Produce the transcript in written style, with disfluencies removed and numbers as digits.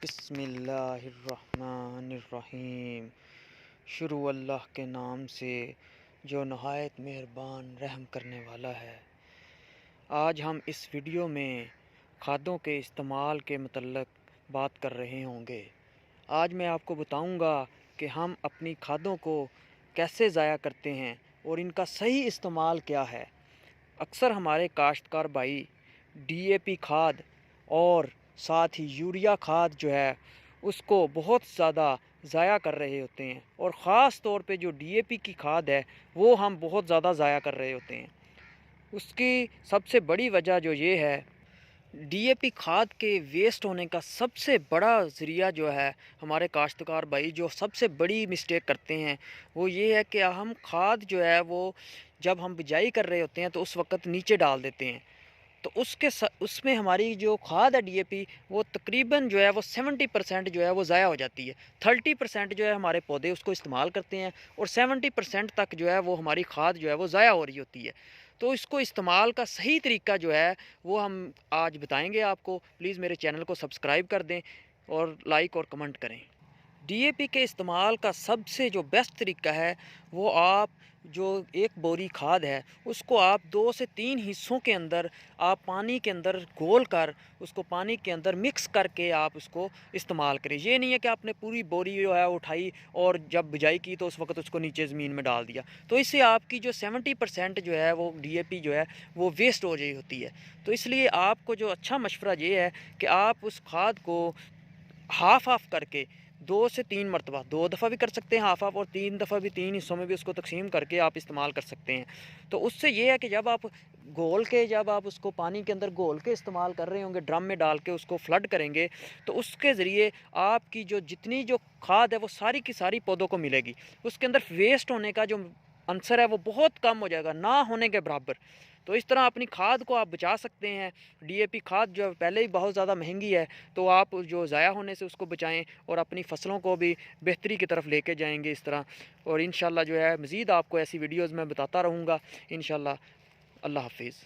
بسم اللہ الرحمن الرحیم۔ شروع اللہ کے نام سے جو نہایت مہربان رحم کرنے والا ہے۔ آج ہم اس ویڈیو میں کھادوں کے استعمال کے متعلق بات کر رہے ہوں گے۔ آج میں آپ کو بتاؤں گا کہ ہم اپنی کھادوں کو کیسے ضائع کرتے ہیں اور ان کا صحیح استعمال کیا ہے۔ اکثر ہمارے کاشتکار بھائی ڈی اے پی کھاد اور ساتھ ہی یوریا کھاد جو ہے اس کو بہت زیادہ ضائع کر رہے ہوتے ہیں، اور خاص طور پہ جو ڈی اے پی کی کھاد ہے وہ ہم بہت زیادہ ضائع کر رہے ہوتے ہیں۔ اس کی سب سے بڑی وجہ جو یہ ہے، ڈی اے پی کھاد کے ویسٹ ہونے کا سب سے بڑا ذریعہ جو ہے ہمارے کاشتکار بھائی جو سب سے بڑی مسٹیک کرتے ہیں وہ یہ ہے کہ ہم کھاد جو ہے وہ جب ہم بجائی کر رہے ہوتے ہیں تو اس وقت نیچے ڈال دیتے ہیں، تو اس میں ہماری جو کھاد ہے ڈی اے پی وہ تقریباً جو ہے وہ 70% جو ہے وہ ضائع ہو جاتی ہے۔ 30% جو ہے ہمارے پودے اس کو استعمال کرتے ہیں، اور 70% تک جو ہے وہ ہماری کھاد جو ہے وہ ضائع ہو رہی ہوتی ہے۔ تو اس کو استعمال کا صحیح طریقہ جو ہے وہ ہم آج بتائیں گے آپ کو۔ پلیز میرے چینل کو سبسکرائب کر دیں اور لائک اور کمنٹ کریں۔ ڈی اے پی کے استعمال کا سب سے جو بیسٹ طریقہ ہے وہ آپ جو ایک بوری کھاد ہے اس کو آپ 2 سے 3 حصوں کے اندر آپ پانی کے اندر گھول کر اس کو پانی کے اندر مکس کر کے آپ اس کو استعمال کریں۔ یہ نہیں ہے کہ آپ نے پوری بوری جو ہے اٹھائی اور جب بجائی کی تو اس وقت اس کو نیچے زمین میں ڈال دیا، تو اس سے آپ کی جو 70% جو ہے وہ ڈی اے پی جو ہے وہ ویسٹ ہو رہی ہوتی ہے۔ تو اس لیے آپ کو جو اچھا مشورہ یہ ہے کہ آپ اس کھاد کو ہاف کر کے 2 سے 3 مرتبہ، 2 دفعہ بھی کر سکتے ہیں ہاف اور 3 دفعہ بھی 3 حصوں میں بھی اس کو تقسیم کر کے آپ استعمال کر سکتے ہیں۔ تو اس سے یہ ہے کہ جب آپ جب آپ اس کو پانی کے اندر گھول کے استعمال کر رہے ہوں گے، ڈرم میں ڈال کے اس کو فلڈ کریں گے، تو اس کے ذریعے آپ کی جتنی کھاد ہے وہ ساری کی ساری پودوں کو ملے گی۔ اس کے اندر ویسٹ ہونے کا جو عنصر ہے وہ بہت کم ہو جائے گا، نہ ہونے کے برابر۔ تو اس طرح اپنی کھاد کو آپ بچا سکتے ہیں۔ ڈی اے پی کھاد جو پہلے ہی بہت زیادہ مہنگی ہے، تو آپ جو ضائع ہونے سے اس کو بچائیں اور اپنی فصلوں کو بھی بہتری کی طرف لے کے جائیں گے اس طرح۔ اور انشاءاللہ جو ہے مزید آپ کو ایسی ویڈیوز میں بتاتا رہوں گا انشاءاللہ۔ اللہ حافظ۔